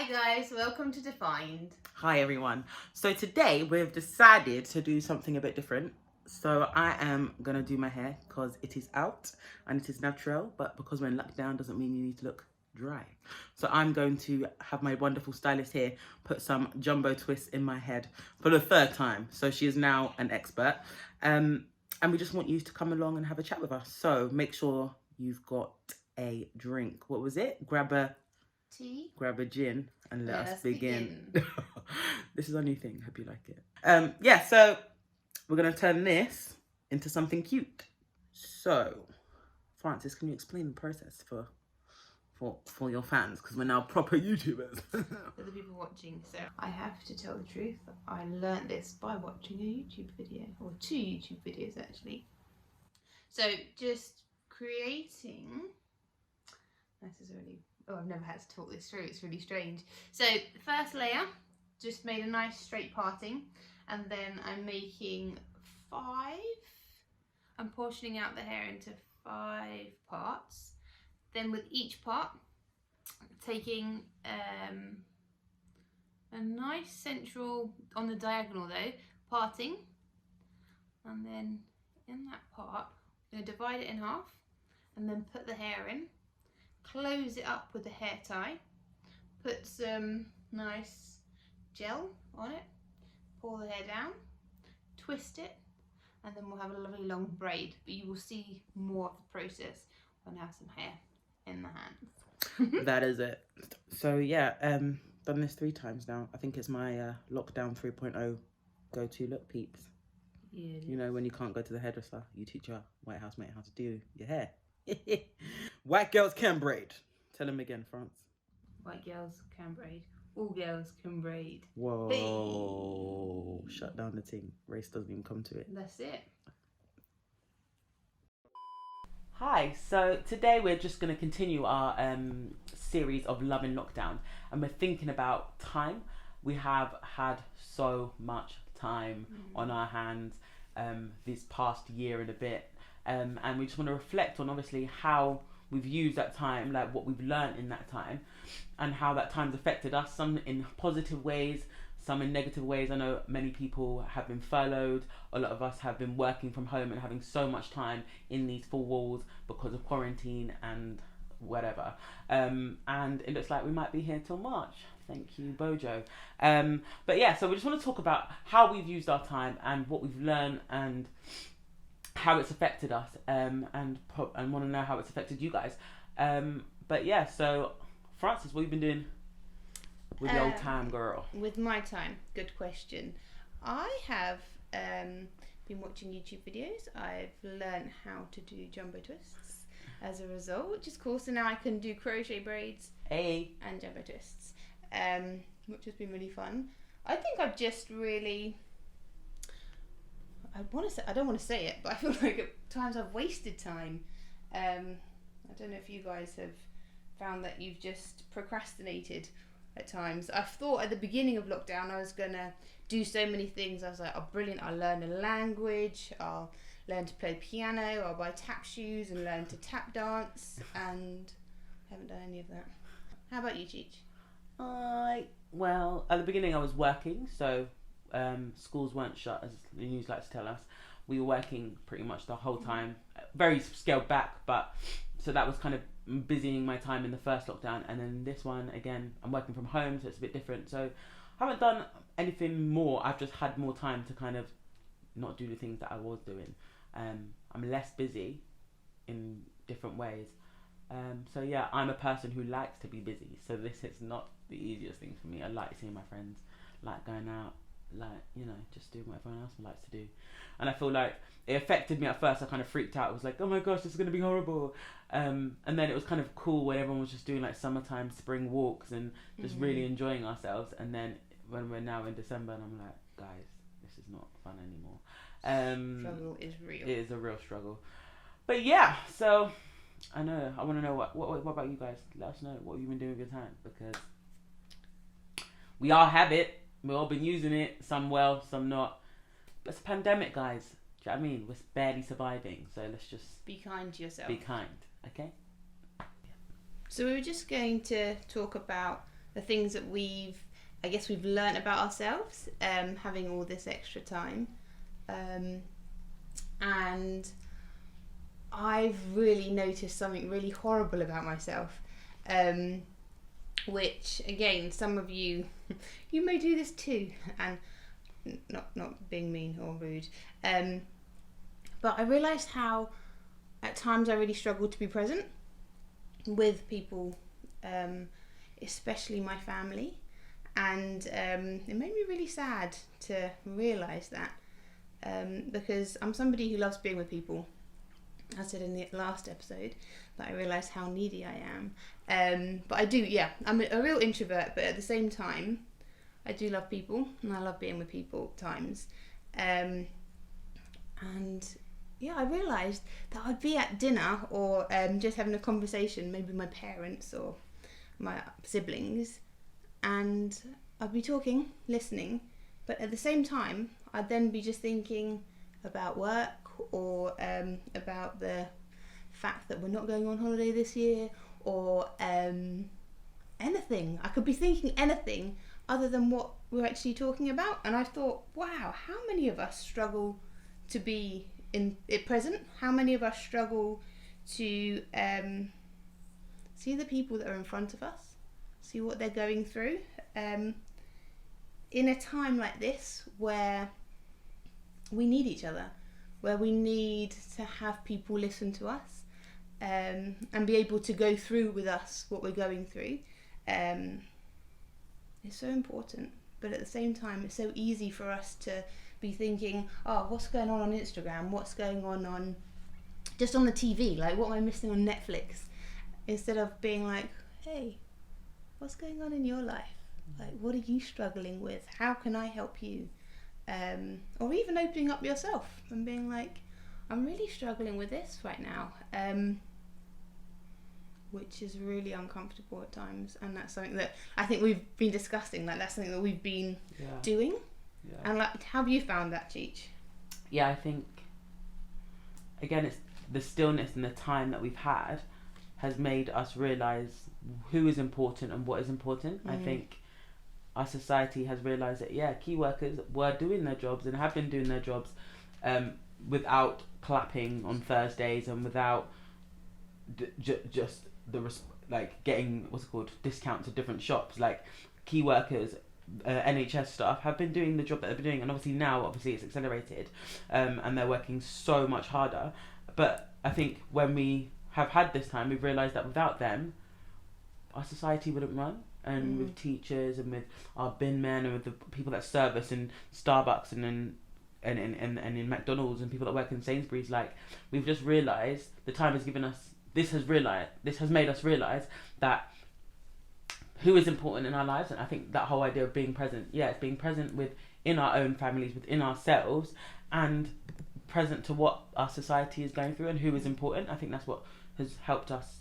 Hi guys, welcome to Defined. Hi everyone. So today we've decided to do something a bit different. So I am gonna do my hair because it is out and it is natural, but because we're in lockdown doesn't mean you need to look dry. So I'm going to have my wonderful stylist here put some jumbo twists in my head for the third time. So she is now an expert. And we just want you to come along and have a chat with us. So make sure you've got a drink. What was it? Grab a gin and let us begin. This is our new thing. Hope you like it. Yeah, so we're gonna turn this into something cute. So, Francis, can you explain the process for your fans? Because we're now proper YouTubers. For the people watching, so I have to tell the truth. I learnt this by watching a YouTube video, or 2 YouTube videos actually. So just creating. This is really. Oh, I've never had to talk this through. It's really strange. So the first layer, just made a nice straight parting, and then I'm making 5. I'm portioning out the hair into 5 parts. Then with each part, taking a nice central on the diagonal though, parting, and then in that part, I'm going to divide it in half, and then put the hair in. Close it up with a hair tie, put some nice gel on it, pull the hair down, twist it, and then we'll have a lovely long braid, but you will see more of the process when I have some hair in the hands. That is it. So yeah, done this 3 times now. I think it's my lockdown 3.0 go-to look, peeps. Yeah, you know, when you can't go to the hairdresser, you teach your white housemate how to do your hair. White girls can braid. Tell them again, France. White girls can braid. All girls can braid. Whoa. Hey. Shut down the thing. Race doesn't even come to it. That's it. Hi, so today we're just going to continue our series of Love in Lockdown, and we're thinking about time. We have had so much time on our hands this past year and a bit, and we just want to reflect on obviously how we've used that time, like what we've learned in that time, and how that time's affected us, some in positive ways, some in negative ways. I know many people have been furloughed. A lot of us have been working from home and having so much time in these 4 walls because of quarantine and whatever. And it looks like we might be here till March. Thank you, Bojo. But yeah, so we just want to talk about how we've used our time and what we've learned and how it's affected us, and want to know how it's affected you guys. But yeah, so Francis, what have you been doing with your old time, girl? With my time, good question. I have been watching YouTube videos. I've learned how to do jumbo twists as a result, which is cool. So now I can do crochet braids and jumbo twists, which has been really fun. I think I've just really, I don't want to say it, but I feel like at times I've wasted time. I don't know if you guys have found that you've just procrastinated at times. I thought at the beginning of lockdown I was gonna do so many things. I was like, oh brilliant, I'll learn a language, I'll learn to play piano, I'll buy tap shoes and learn to tap dance, and I haven't done any of that. How about you, Cheech? Well, at the beginning I was working, so schools weren't shut, as the news likes to tell us. We were working pretty much the whole time, very scaled back, but so that was kind of busying my time in the first lockdown, and then this one again I'm working from home, so it's a bit different. So I haven't done anything more. I've just had more time to kind of not do the things that I was doing. I'm less busy in different ways. So yeah, I'm a person who likes to be busy, so this is not the easiest thing for me. I like seeing my friends, like going out, like, you know, just doing what everyone else likes to do. And I feel like it affected me at first. I kind of freaked out. I was like, oh my gosh, this is going to be horrible. And then it was kind of cool when everyone was just doing like summertime spring walks and just really enjoying ourselves. And then when we're now in December and I'm like, guys, this is not fun anymore. Struggle is real. It is a real struggle. But yeah, so I want to know what about you guys? Let us know what you've been doing with your time, because we all have it. We've all been using it, some well, some not. But it's a pandemic, guys. Do you know what I mean? We're barely surviving, so let's just be kind to yourself. Be kind, okay? So we were just going to talk about the things that we've learnt about ourselves, having all this extra time. And I've really noticed something really horrible about myself, which again, some of you may do this too, and not being mean or rude, but I realised how at times I really struggle to be present with people, especially my family, and it made me really sad to realise that, because I'm somebody who loves being with people. I said in the last episode that I realised how needy I am, but I do, I'm a real introvert, but at the same time I do love people, and I love being with people at times, and I realised that I'd be at dinner or just having a conversation, maybe with my parents or my siblings, and I'd be talking, listening, but at the same time I'd then be just thinking about work, or about the fact that we're not going on holiday this year, or anything. I could be thinking anything other than what we're actually talking about, and I thought, wow, how many of us struggle to be in it present? How many of us struggle to see the people that are in front of us, see what they're going through, in a time like this where we need each other, where we need to have people listen to us, and be able to go through with us what we're going through. It's so important, but at the same time it's so easy for us to be thinking, oh, what's going on Instagram, what's going on just on the TV, like what am I missing on Netflix, instead of being like, hey, what's going on in your life, like what are you struggling with, how can I help you? Or even opening up yourself and being like, I'm really struggling with this right now, which is really uncomfortable at times, and that's something that I think we've been discussing, like that's something that we've been doing. And like, how have you found that, Cheech? Yeah, I think again it's the stillness and the time that we've had has made us realise who is important and what is important. I think our society has realised that key workers were doing their jobs and have been doing their jobs without clapping on Thursdays, and without just getting discounts at different shops. Like key workers, NHS staff have been doing the job that they've been doing, and now it's accelerated, and they're working so much harder. But I think when we have had this time, we've realised that without them our society wouldn't run. And with teachers, and with our bin men, and with the people that serve us in Starbucks and in McDonald's, and people that work in Sainsbury's, like we've just realised the time has given us this has made us realise that who is important in our lives. And I think that whole idea of being present, it's being present within our own families, within ourselves, and present to what our society is going through and who is important. I think that's what has helped us,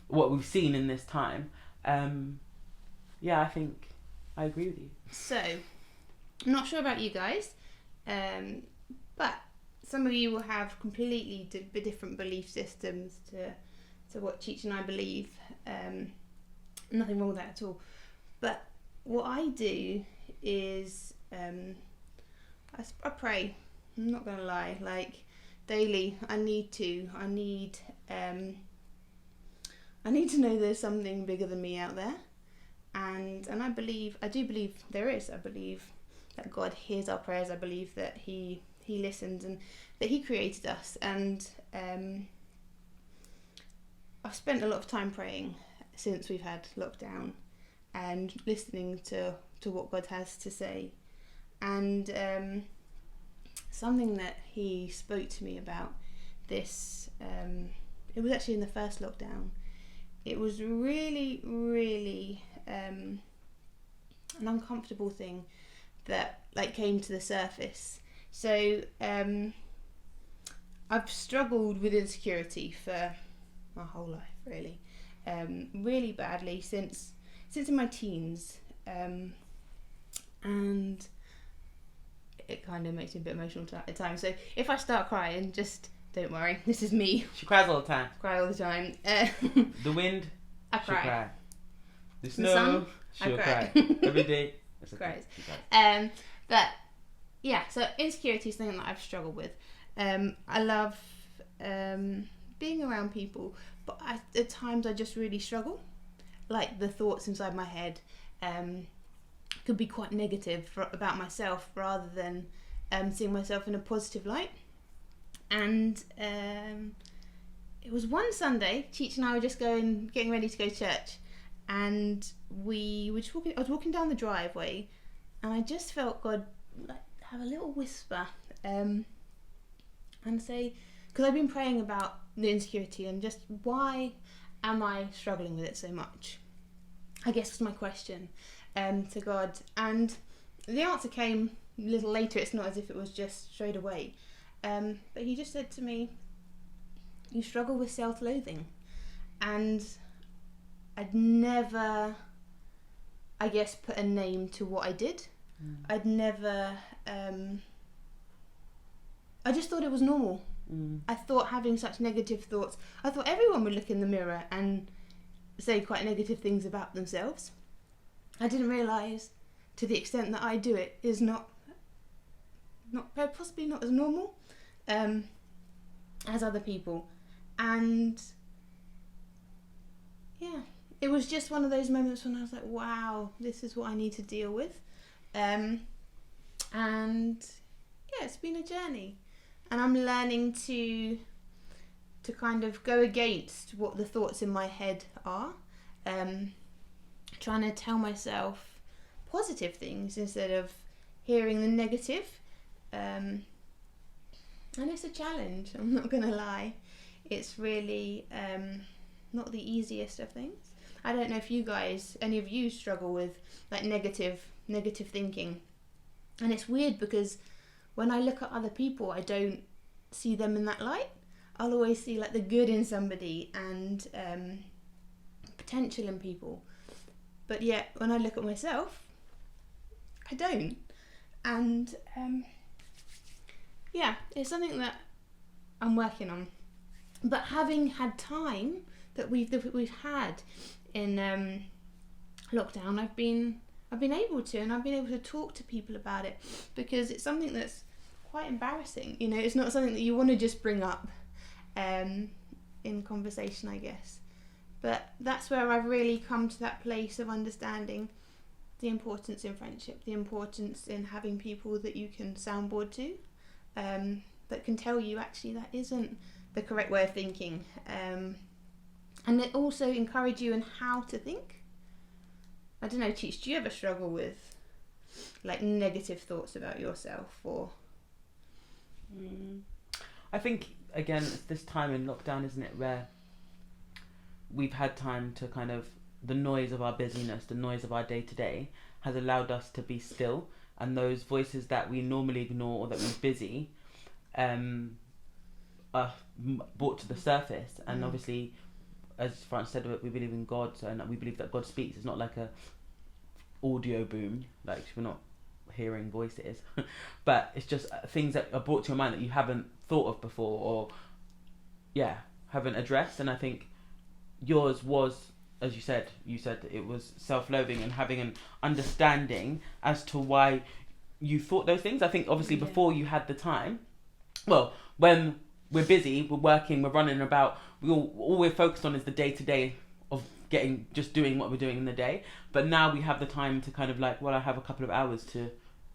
what we've seen in this time. I think I agree with you. So, I'm not sure about you guys, but some of you will have completely different belief systems to what Cheech and I believe. Nothing wrong with that at all. But what I do is I pray. I'm not gonna lie. Like daily, I need to know there's something bigger than me out there. And I do believe there is. I believe that God hears our prayers. I believe that He listens, and that He created us. And I've spent a lot of time praying since we've had lockdown, and listening to what God has to say. And something that He spoke to me about this, it was actually in the first lockdown. It was really, really an uncomfortable thing that came to the surface. So I've struggled with insecurity for my whole life, really, really badly since in my teens, and it kind of makes me a bit emotional at times. So if I start crying, just don't worry, this is me. She cries all the time. Cry all the time. The wind, I cry. The snow, She'll cry. Every day. It's okay. Cries. But yeah, so insecurity is something that I've struggled with. I love being around people, but at times I just really struggle. Like the thoughts inside my head could be quite negative about myself rather than seeing myself in a positive light. And it was one Sunday, Cheech and I were just getting ready to go to church, and we were just walking. I was walking down the driveway, and I just felt God like have a little whisper, and say, because I've been praying about the insecurity and just why am I struggling with it so much? I guess was my question to God, and the answer came a little later. It's not as if it was just straight away, but He just said to me, "You struggle with self-loathing," and I'd never, I guess, put a name to what I did. I'd never. I just thought it was normal. I thought having such negative thoughts, I thought everyone would look in the mirror and say quite negative things about themselves. I didn't realise to the extent that I do it is not possibly not as normal as other people. And yeah, it was just one of those moments when I was like, wow, this is what I need to deal with. And yeah, it's been a journey. And I'm learning to kind of go against what the thoughts in my head are. Trying to tell myself positive things instead of hearing the negative. And it's a challenge, I'm not going to lie. It's really not the easiest of things. I don't know if you guys, any of you struggle with like negative thinking. And it's weird because when I look at other people, I don't see them in that light. I'll always see like the good in somebody and potential in people. But yet, when I look at myself, I don't. And yeah, it's something that I'm working on. But having had time that we've had in lockdown, I've been able to, and I've been able to talk to people about it, because it's something that's quite embarrassing. You know, it's not something that you want to just bring up in conversation, I guess. But that's where I've really come to that place of understanding the importance in friendship, the importance in having people that you can soundboard to, that can tell you actually that isn't the correct way of thinking, and it also encourage you in how to think. I don't know, Cheech, do you ever struggle with like negative thoughts about yourself, or? I think again it's this time in lockdown, isn't it, where we've had time to kind of, the noise of our busyness, the noise of our day to day has allowed us to be still, and those voices that we normally ignore or that we're busy are brought to the surface. And obviously, as France said, we believe in God, and we believe that God speaks. It's not like a audio boom, like we're not hearing voices, but it's just things that are brought to your mind that you haven't thought of before, or haven't addressed. And I think yours was, as you said it was self-loathing and having an understanding as to why you thought those things. I think obviously before you had the time, well, when we're busy, we're working, we're running about, all we're focused on is the day-to-day of just doing what we're doing in the day. But now we have the time to kind of like, well, I have a couple of hours to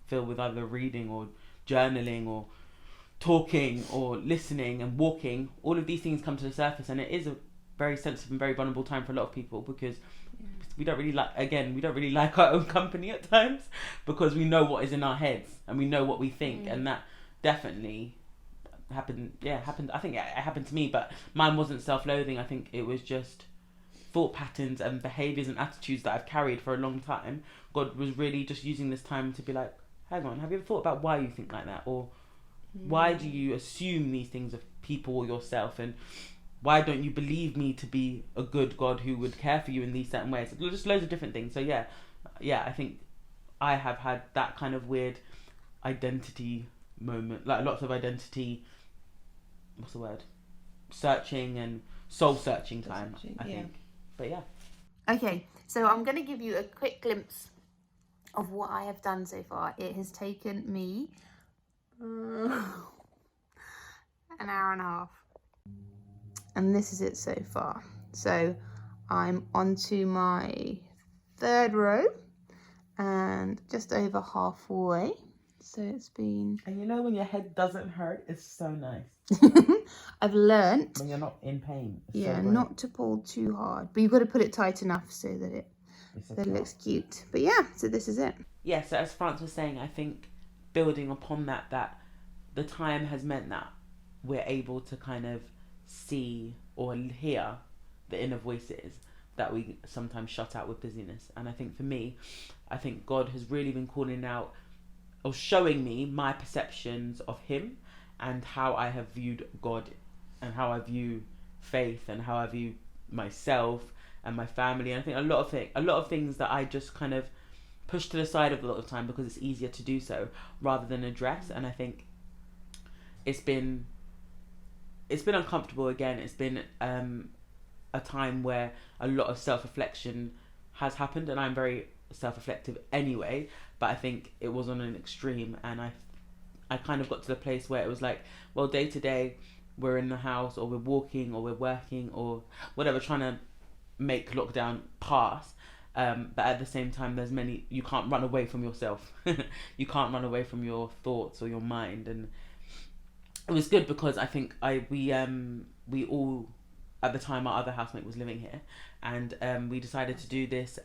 fill with either reading or journaling or talking or listening and walking. All of these things come to the surface, and it is a very sensitive and very vulnerable time for a lot of people, because we don't really like our own company at times, because we know what is in our heads and we know what we think. And that definitely happened. I think it happened to me, but mine wasn't self-loathing. I think it was just thought patterns and behaviours and attitudes that I've carried for a long time. God was really just using this time to be like, hang on, have you ever thought about why you think like that? Or why do you assume these things of people or yourself? And why don't you believe me to be a good God who would care for you in these certain ways? Just loads of different things. So yeah, I think I have had that kind of weird identity moment, like lots of identity, what's the word? Searching and soul searching time, I think. But yeah. Okay, so I'm going to give you a quick glimpse of what I have done so far. It has taken me an hour and a half, and this is it so far. So I'm onto my third row and just over halfway. So it's been... And you know when your head doesn't hurt, it's so nice. I've learnt... When you're not in pain. Yeah, so not to pull too hard. But you've got to put it tight enough so that it looks cute. But yeah, so this is it. Yeah, so as France was saying, I think building upon that the time has meant that we're able to kind of see or hear the inner voices that we sometimes shut out with busyness. And I think for me, I think God has really been calling out or showing me my perceptions of him and how I have viewed God and how I view faith and how I view myself and my family. And I think a lot of things that I just kind of push to the side of a lot of time because it's easier to do so rather than address. And I think it's been uncomfortable again. It's been a time where a lot of self-reflection has happened, and I'm very self-reflective anyway, but I think it was on an extreme, and I kind of got to the place where it was like, well, day to day we're in the house or we're walking or we're working or whatever, trying to make lockdown pass, but at the same time you can't run away from yourself. You can't run away from your thoughts or your mind. And it was good because I think we all, at the time our other housemate was living here, and we decided to do this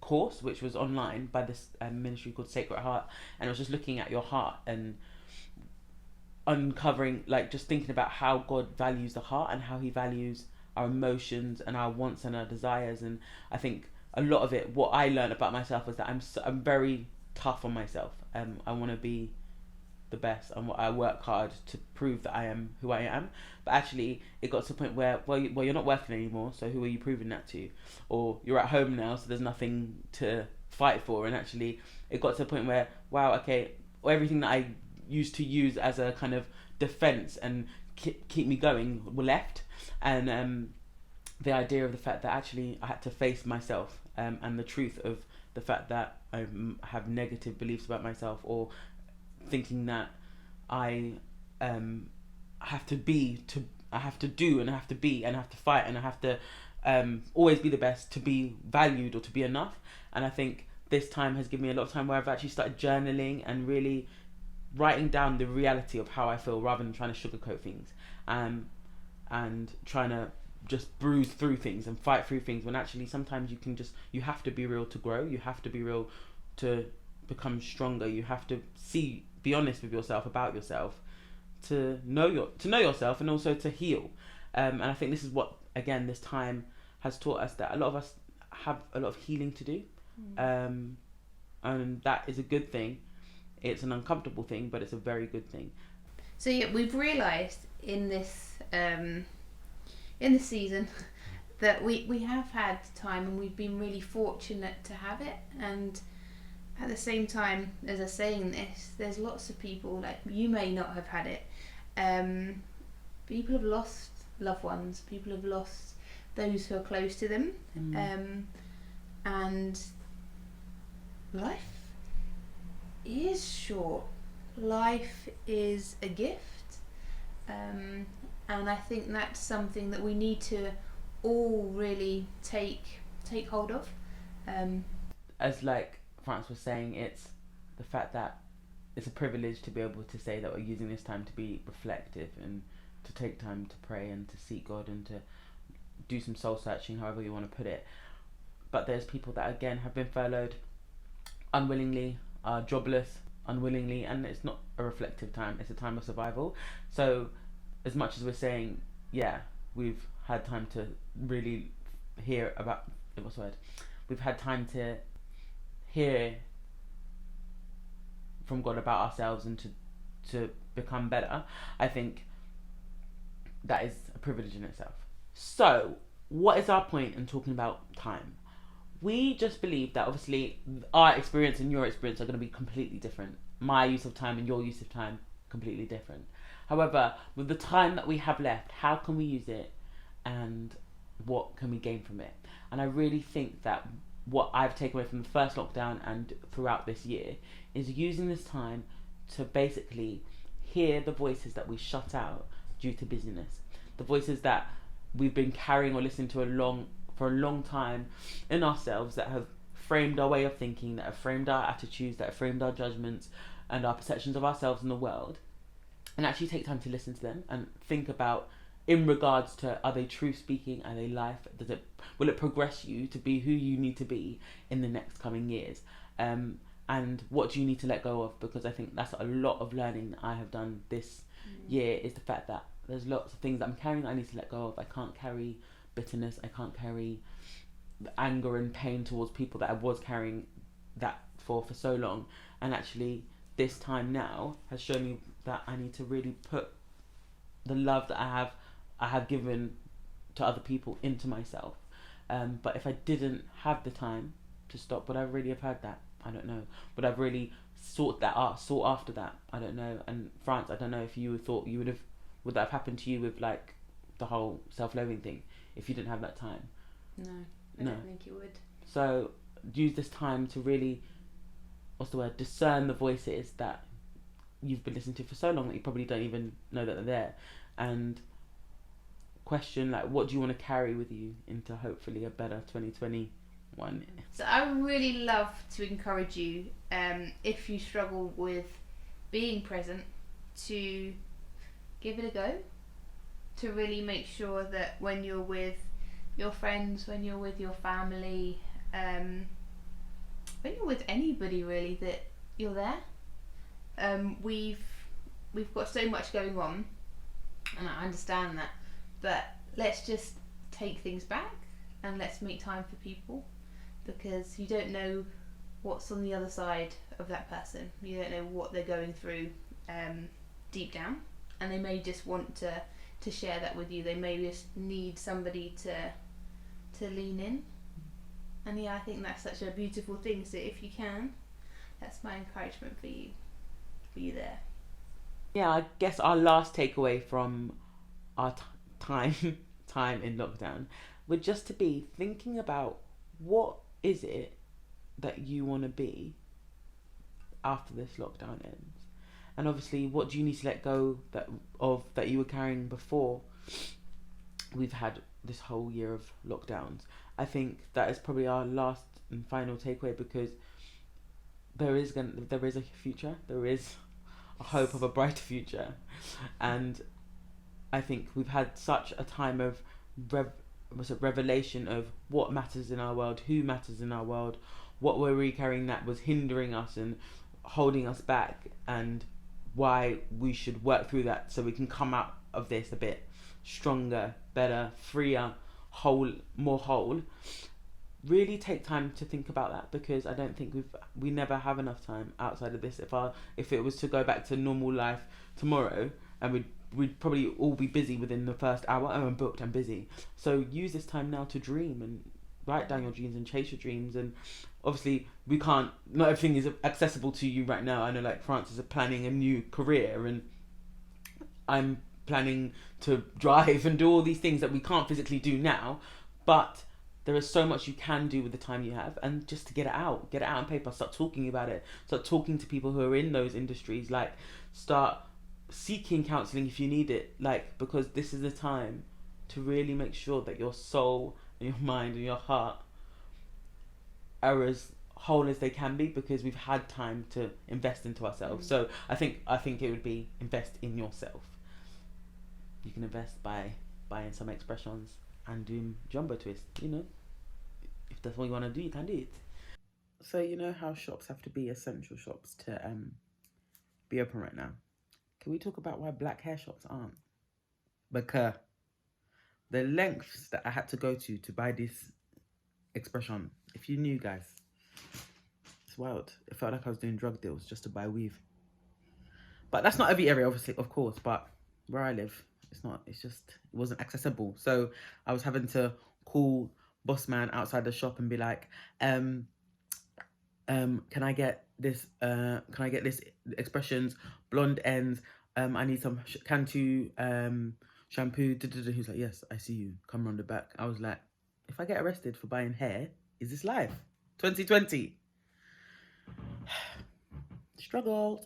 course which was online by this ministry called Sacred Heart, and it was just looking at your heart and uncovering, like, just thinking about how God values the heart and how he values our emotions and our wants and our desires. And I think a lot of it, what I learned about myself was that I'm very tough on myself. I want to be the best, and I work hard to prove that I am who I am. But actually it got to the point where you're not working anymore, so who are you proving that to? Or you're at home now, so there's nothing to fight for. And actually it got to the point where, wow, okay, everything that I used to use as a kind of defense and keep me going were left. And the idea of the fact that actually I had to face myself, and the truth of the fact that I have negative beliefs about myself, or thinking that I have to do and I have to be and I have to fight and I have to always be the best to be valued or to be enough. And I think this time has given me a lot of time where I've actually started journaling and really writing down the reality of how I feel rather than trying to sugarcoat things, and trying to just bruise through things and fight through things, when actually sometimes you have to be real to grow. You have to be real to become stronger. You have to be honest with yourself about yourself, to know yourself, and also to heal. And I think this is what, again, this time has taught us, that a lot of us have a lot of healing to do. And that is a good thing. It's an uncomfortable thing, but it's a very good thing. So yeah, we've realised in this season that we have had time, and we've been really fortunate to have it. And at the same time, as I'm saying this, there's lots of people, like, you may not have had it. People have lost loved ones. People have lost those who are close to them. And life is short. Life is a gift. And I think that's something that we need to all really take hold of. As like France was saying, it's the fact that it's a privilege to be able to say that we're using this time to be reflective and to take time to pray and to seek God and to do some soul searching, however you want to put it. But there's people that, again, have been furloughed unwillingly, are jobless unwillingly, and it's not a reflective time, it's a time of survival. So as much as we're saying, yeah, we've had time to really hear about, we've had time to hear from God about ourselves and to become better, I think that is a privilege in itself. So what is our point in talking about time? We just believe that obviously our experience and your experience are going to be completely different. My use of time and your use of time, completely different. However, with the time that we have left, how can we use it and what can we gain from it? And I really think that what I've taken away from the first lockdown and throughout this year is using this time to basically hear the voices that we shut out due to busyness, the voices that we've been carrying or listening to for a long time in ourselves, that have framed our way of thinking, that have framed our attitudes, that have framed our judgments and our perceptions of ourselves and the world, and actually take time to listen to them and think about, in regards to, are they truth speaking, are they life, will it progress you to be who you need to be in the next coming years, and what do you need to let go of? Because I think that's a lot of learning that I have done this year, is the fact that there's lots of things that I'm carrying that I need to let go of. I can't carry bitterness, I can't carry anger and pain towards people that I was carrying that for so long. And actually this time now has shown me that I need to really put the love that I have given to other people into myself. But if I didn't have the time to stop, would I really have had that? I don't know. Would I've really sought after that? I don't know. And France, I don't know if you thought you would that have happened to you with like the whole self-loathing thing if you didn't have that time? No, I don't think it would. So use this time to really, discern the voices that you've been listening to for so long that you probably don't even know that they're there, and question, like, what do you want to carry with you into hopefully a better 2021. So I would really love to encourage you, if you struggle with being present, to give it a go, to really make sure that when you're with your friends, when you're with your family, when you're with anybody really, that you're there. We've got so much going on, and I understand that, but let's just take things back and let's make time for people, because you don't know what's on the other side of that person. You don't know what they're going through deep down, and they may just want to share that with you. They may just need somebody to lean in. And yeah, I think that's such a beautiful thing. So if you can, that's my encouragement for you there. Yeah, I guess our last takeaway from our time in lockdown would just to be thinking about, what is it that you want to be after this lockdown ends, and obviously what do you need to let go that you were carrying before we've had this whole year of lockdowns. I think that is probably our last and final takeaway, because there is a future, there is a hope of a brighter future, and I think we've had such a time of revelation of what matters in our world, who matters in our world, what we're really carrying that was hindering us and holding us back, and why we should work through that so we can come out of this a bit stronger, better, freer, more whole. Really take time to think about that, because I don't think we never have enough time outside of this. If it was to go back to normal life tomorrow, and we'd probably all be busy within the first hour, and I'm booked and busy. So use this time now to dream and write down your dreams and chase your dreams. And obviously not everything is accessible to you right now. I know, like, France is planning a new career, and I'm planning to drive and do all these things that we can't physically do now, but there is so much you can do with the time you have, and just to get it out on paper, start talking about it, start talking to people who are in those industries, like, start seeking counselling if you need it, like, because this is the time to really make sure that your soul and your mind and your heart are as whole as they can be, because we've had time to invest into ourselves. So I think it would be invest in yourself. You can invest by buying some expressions and doing jumbo twist, if that's what you want to do, you can do it. So you know how shops have to be essential shops to be open right now. Can we talk about why black hair shops aren't? Because the lengths that I had to go to buy this expression, if you knew, guys, it's wild. It felt like I was doing drug deals just to buy weave. But that's not every area, obviously, of course, but where I live, it wasn't accessible. So I was having to call boss man outside the shop and be like, can I get this expressions, blonde ends, I need some Cantu shampoo. He was like, yes, I see you. Come round the back. I was like, if I get arrested for buying hair, is this life? 2020. Struggled.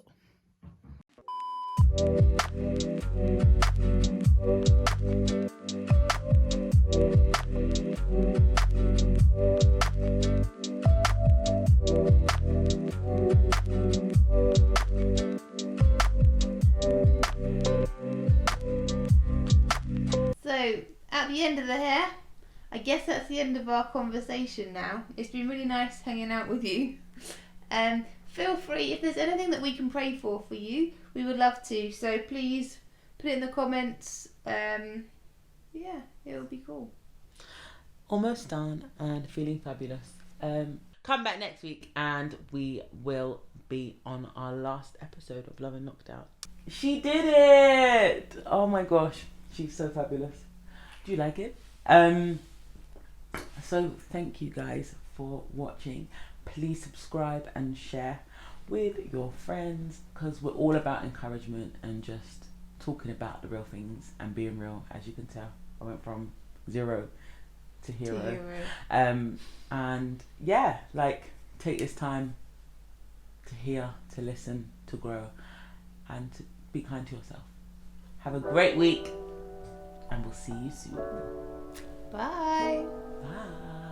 So, at the end of the hair, I guess that's the end of our conversation now. It's been really nice hanging out with you. Feel free, if there's anything that we can pray for you, we would love to. So please put it in the comments. Yeah, it would be cool. Almost done and feeling fabulous. Come back next week and we will be on our last episode of Love and Knockdown. She did it! Oh my gosh, she's so fabulous. Do you like it? So thank you guys for watching. Please subscribe and share with your friends, because we're all about encouragement and just talking about the real things and being real. As you can tell, I went from 0 to hero. And yeah, like, take this time to hear, to listen, to grow, and to be kind to yourself. Have a great week and we'll see you soon. Bye. Bye.